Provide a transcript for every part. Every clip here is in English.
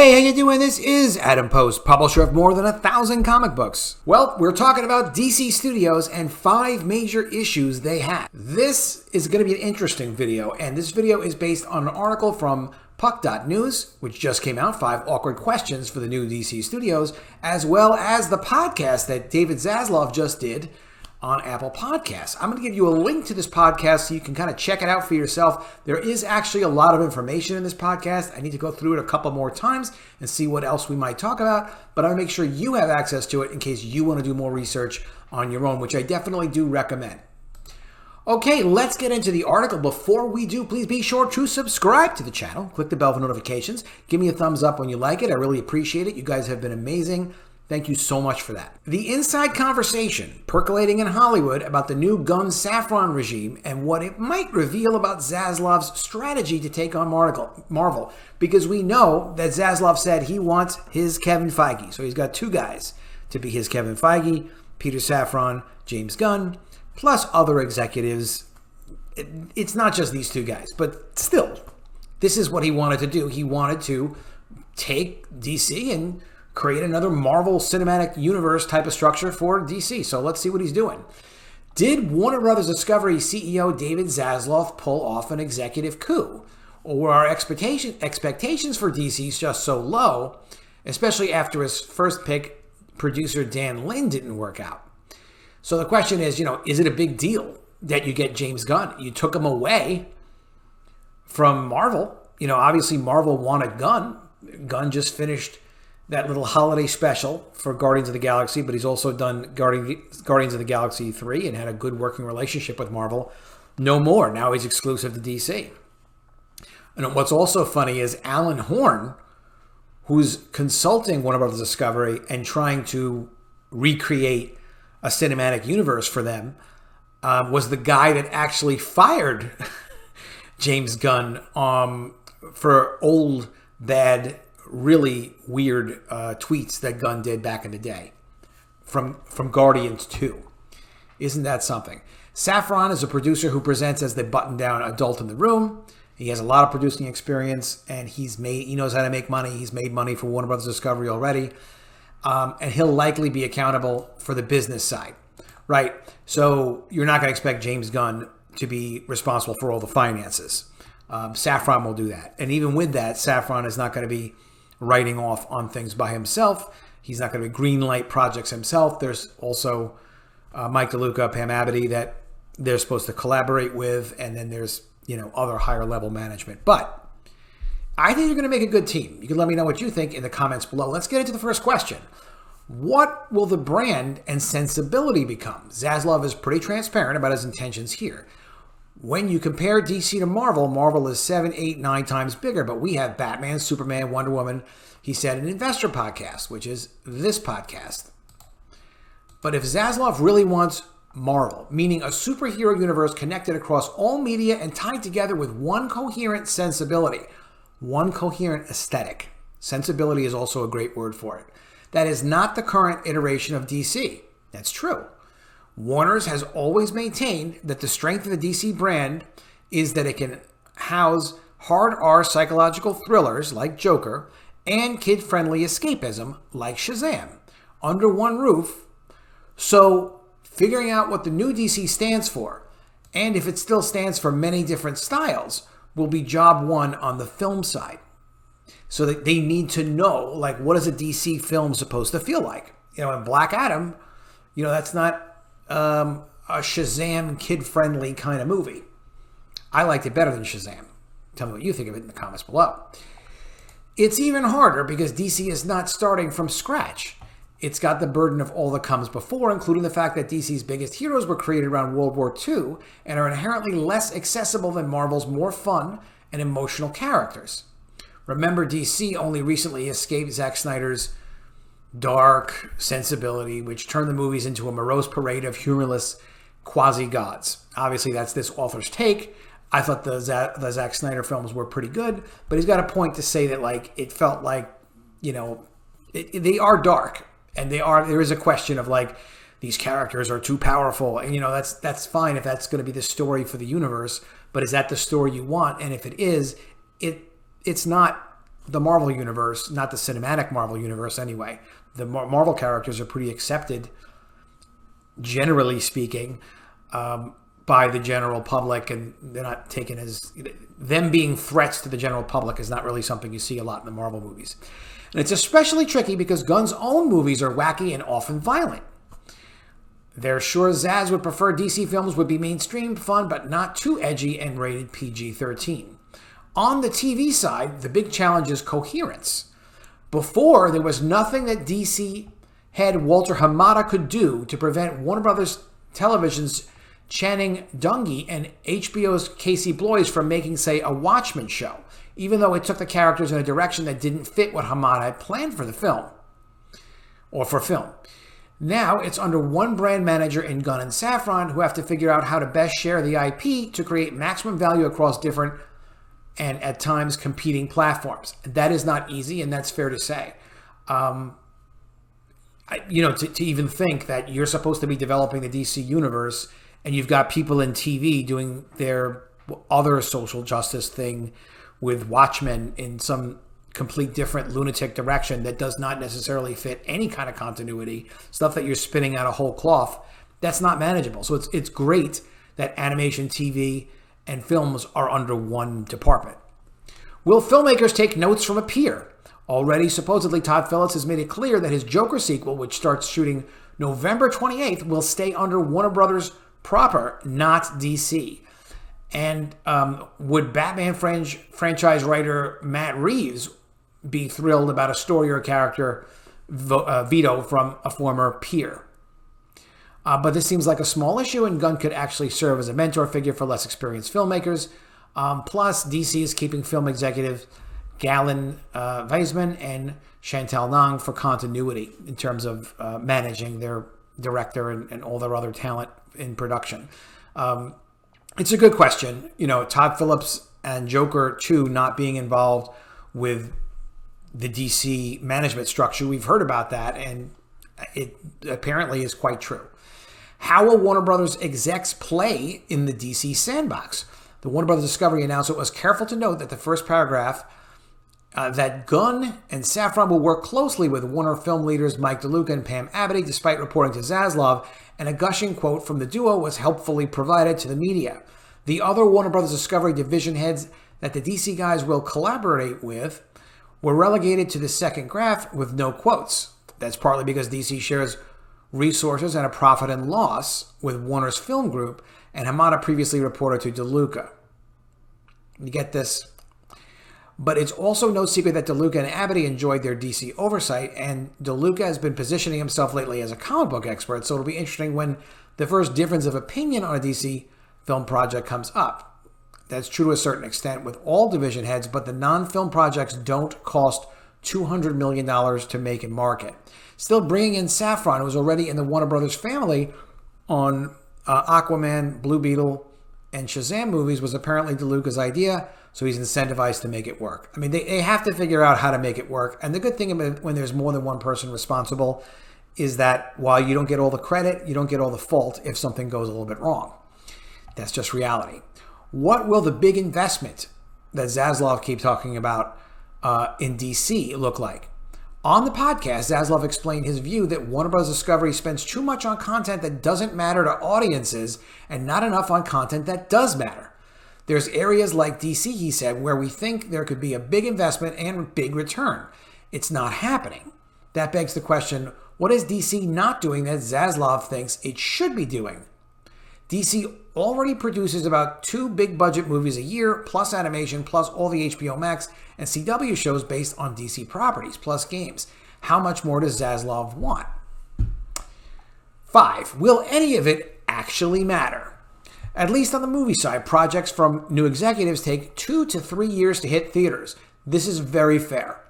Hey, how you doing? This is Adam Post, publisher of more than 1,000 comic books. Well, we're talking about DC Studios and 5 major issues they had. This is going to be an interesting video, and this video is based on an article from Puck.News, which just came out, 5 awkward questions for the new DC Studios, as well as the podcast that David Zaslav just did on Apple Podcasts. I'm going to give you a link to this podcast so you can kind of check it out for yourself. There is actually a lot of information in this podcast. I need to go through it a couple more times and see what else we might talk about, but I want to make sure you have access to it in case you want to do more research on your own, which I definitely do recommend. Okay, let's get into the article. Before we do, please be sure to subscribe to the channel. Click the bell for notifications. Give me a thumbs up when you like it. I really appreciate it. You guys have been amazing. Thank you so much for that. The inside conversation percolating in Hollywood about the new Gunn-Safran regime and what it might reveal about Zaslav's strategy to take on Marvel. Because we know that Zaslav said he wants his Kevin Feige. So he's got 2 guys to be his Kevin Feige, Peter Safran, James Gunn, plus other executives. It's not just these 2 guys, but still, this is what he wanted to do. He wanted to take DC and create another Marvel Cinematic Universe type of structure for DC. So let's see what he's doing. Did Warner Brothers Discovery CEO David Zaslav pull off an executive coup? Or were our expectations for DC just so low, especially after his first pick, producer Dan Lin, didn't work out? So the question is, is it a big deal that you get James Gunn? You took him away from Marvel. Obviously Marvel wanted Gunn. Gunn just finished that little holiday special for Guardians of the Galaxy, but he's also done Guardians of the Galaxy 3 and had a good working relationship with Marvel. No more. Now he's exclusive to DC. And what's also funny is Alan Horn, who's consulting Warner Brothers Discovery and trying to recreate a cinematic universe for them, was the guy that actually fired James Gunn for old, bad, really weird tweets that Gunn did back in the day from Guardians 2. Isn't that something? Safran is a producer who presents as the button-down adult in the room. He has a lot of producing experience, and he knows how to make money. He's made money for Warner Brothers Discovery already, and he'll likely be accountable for the business side, right? So you're not going to expect James Gunn to be responsible for all the finances. Safran will do that, and even with that, Safran is not going to be writing off on things by himself. He's not going to green light projects himself. There's also Mike DeLuca, Pam Abity that they're supposed to collaborate with, and then there's other higher level management. But I think you're going to make a good team. You can let me know what you think in the comments below. Let's get into the first question. What will the brand and sensibility become? Zaslav is pretty transparent about his intentions here. When you compare DC to Marvel, Marvel is 7, 8, 9 times bigger, but we have Batman, Superman, Wonder Woman. He said an investor podcast, which is this podcast. But if Zaslav really wants Marvel, meaning a superhero universe connected across all media and tied together with one coherent sensibility, one coherent aesthetic. Sensibility is also a great word for it. That is not the current iteration of DC. That's true. Warner's has always maintained that the strength of the DC brand is that it can house hard R psychological thrillers like Joker and kid-friendly escapism like Shazam under one roof. So figuring out what the new DC stands for, and if it still stands for many different styles, will be job one on the film side. So that they need to know, what is a DC film supposed to feel like? In Black Adam, that's not a Shazam kid-friendly kind of movie. I liked it better than Shazam. Tell me what you think of it in the comments below. It's even harder because DC is not starting from scratch. It's got the burden of all that comes before, including the fact that DC's biggest heroes were created around World War II and are inherently less accessible than Marvel's more fun and emotional characters. Remember, DC only recently escaped Zack Snyder's dark sensibility, which turned the movies into a morose parade of humorless quasi-gods. Obviously, that's this author's take. I thought the Zack Snyder films were pretty good, but he's got a point to say that, it felt like, they are dark, and there is a question of, these characters are too powerful, and, that's fine if that's going to be the story for the universe, but is that the story you want? And if it is, it's not the Marvel Universe, not the cinematic Marvel Universe anyway. The Marvel characters are pretty accepted, generally speaking, by the general public, and they're not taken as... Them being threats to the general public is not really something you see a lot in the Marvel movies. And it's especially tricky because Gunn's own movies are wacky and often violent. They're sure Zaz would prefer DC films would be mainstream, fun, but not too edgy and rated PG-13. On the TV side, the big challenge is coherence. Before, there was nothing that DC head Walter Hamada could do to prevent Warner Brothers Television's Channing Dungey and HBO's Casey Bloys from making, say, a Watchmen show, even though it took the characters in a direction that didn't fit what Hamada had planned for the film, or for film. Now, it's under one brand manager in Gunn and Safran who have to figure out how to best share the IP to create maximum value across different and at times competing platforms. That is not easy, and that's fair to say. To even think that you're supposed to be developing the DC universe and you've got people in TV doing their other social justice thing with Watchmen in some complete different lunatic direction that does not necessarily fit any kind of continuity, stuff that you're spinning out of whole cloth, that's not manageable. So it's great that animation, TV, and films are under one department. Will filmmakers take notes from a peer? Already, supposedly, Todd Phillips has made it clear that his Joker sequel, which starts shooting November 28th, will stay under Warner Brothers proper, not DC. And would Batman franchise writer Matt Reeves be thrilled about a story or character veto from a former peer? But this seems like a small issue, and Gunn could actually serve as a mentor figure for less experienced filmmakers. Plus, DC is keeping film executives Galen Weisman and Chantal Nang for continuity in terms of managing their director and all their other talent in production. It's a good question. Todd Phillips and Joker 2 not being involved with the DC management structure. We've heard about that, and it apparently is quite true. How will Warner Brothers execs play in the DC sandbox? The Warner Brothers Discovery announcement was careful to note that the first paragraph that Gunn and Safran will work closely with Warner film leaders Mike DeLuca and Pam Abity, despite reporting to Zaslav, and a gushing quote from the duo was helpfully provided to the media. The other Warner Brothers Discovery division heads that the DC guys will collaborate with were relegated to the second graph with no quotes. That's partly because DC shares resources and a profit and loss with Warner's film group, and Hamada previously reported to DeLuca. You get this? But it's also no secret that DeLuca and Abity enjoyed their DC oversight, and DeLuca has been positioning himself lately as a comic book expert, so it'll be interesting when the first difference of opinion on a DC film project comes up. That's true to a certain extent with all division heads, but the non-film projects don't cost $200 million to make and market. Still, bringing in Safran, who was already in the Warner Brothers family on Aquaman, Blue Beetle, and Shazam movies, was apparently DeLuca's idea, so he's incentivized to make it work. I mean, they have to figure out how to make it work. And the good thing about when there's more than one person responsible is that while you don't get all the credit, you don't get all the fault if something goes a little bit wrong. That's just reality. What will the big investment that Zaslav keeps talking about in DC look like? On the podcast, Zaslav explained his view that Warner Bros. Discovery spends too much on content that doesn't matter to audiences and not enough on content that does matter. There's areas like DC, he said, where we think there could be a big investment and big return. It's not happening. That begs the question, what is DC not doing that Zaslav thinks it should be doing? DC already produces about 2 big budget movies a year, plus animation, plus all the HBO Max and CW shows based on DC properties, plus games. How much more does Zaslav want? 5. Will any of it actually matter? At least on the movie side, projects from new executives take 2 to 3 years to hit theaters. This is very fair.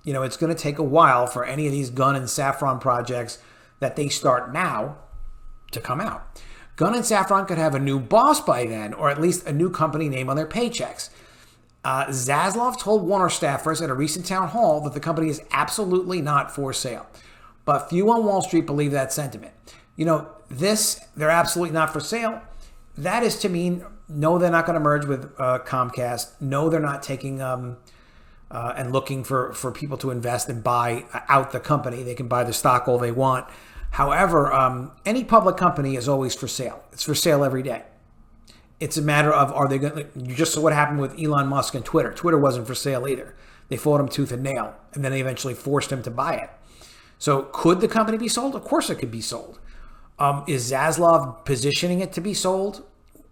It's going to take a while for any of these Gunn and Safran projects that they start now to come out. Gunn and Safran could have a new boss by then, or at least a new company name on their paychecks. Zaslav told Warner staffers at a recent town hall that the company is absolutely not for sale. But few on Wall Street believe that sentiment. They're absolutely not for sale. That is to mean, no, they're not going to merge with Comcast. No, they're not taking and looking for people to invest and buy out the company. They can buy the stock all they want. However, any public company is always for sale. It's for sale every day. It's a matter of, are they going to, you just saw what happened with Elon Musk and Twitter. Twitter wasn't for sale either. They fought him tooth and nail, and then they eventually forced him to buy it. So could the company be sold? Of course it could be sold. Is Zaslav positioning it to be sold?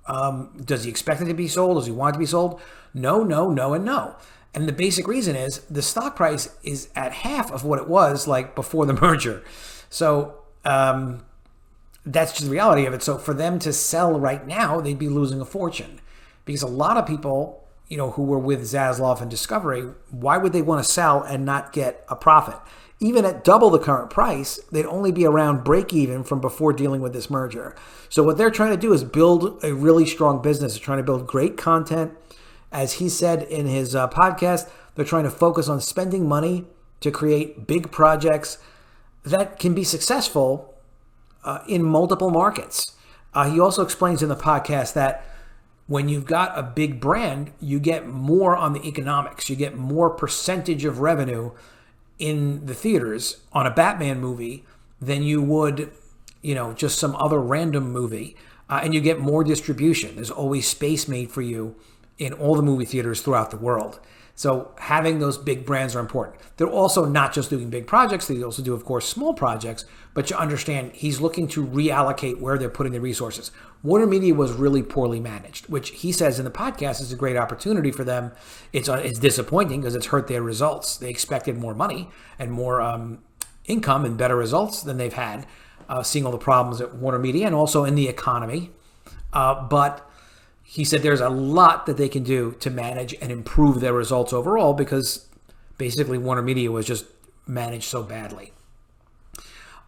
Does he expect it to be sold? Does he want it to be sold? No, no, no, and no. And the basic reason is the stock price is at half of what it was like before the merger. So that's just the reality of it. So for them to sell right now, they'd be losing a fortune, because a lot of people, who were with Zaslav and Discovery, why would they want to sell and not get a profit? Even at double the current price, they'd only be around break even from before dealing with this merger. So what they're trying to do is build a really strong business. They're trying to build great content. As he said in his podcast, they're trying to focus on spending money to create big projects that can be successful in multiple markets. He also explains in the podcast that when you've got a big brand, you get more on the economics. You get more percentage of revenue in the theaters on a Batman movie than you would, just some other random movie. And you get more distribution. There's always space made for you in all the movie theaters throughout the world. So having those big brands are important. They're also not just doing big projects. They also do, of course, small projects. But you understand he's looking to reallocate where they're putting the resources. Warner Media was really poorly managed, which he says in the podcast is a great opportunity for them. It's disappointing because it's hurt their results. They expected more money and more income and better results than they've had, seeing all the problems at Warner Media and also in the economy. But he said there's a lot that they can do to manage and improve their results overall, because basically Warner Media was just managed so badly.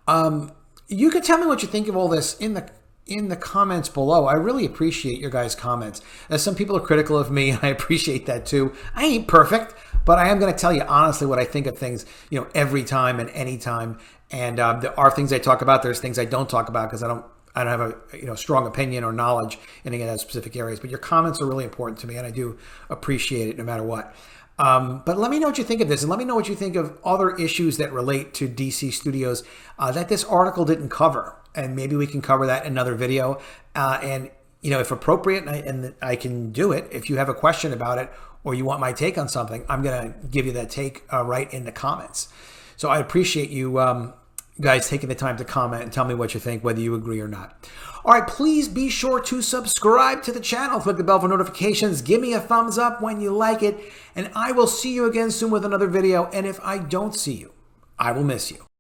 You can tell me what you think of all this in the comments below. I really appreciate your guys' comments. As some people are critical of me, I appreciate that too. I ain't perfect, but I am going to tell you honestly what I think of things, every time and any time. And there are things I talk about. There's things I don't talk about because I don't have a strong opinion or knowledge in any of those specific areas. But your comments are really important to me, and I do appreciate it no matter what. But let me know what you think of this, and let me know what you think of other issues that relate to DC Studios that this article didn't cover. And maybe we can cover that in another video. And, if appropriate, and I can do it, if you have a question about it or you want my take on something, I'm going to give you that take right in the comments. So I appreciate you guys taking the time to comment and tell me what you think, whether you agree or not. All right, please be sure to subscribe to the channel. Click the bell for notifications. Give me a thumbs up when you like it. And I will see you again soon with another video. And if I don't see you, I will miss you.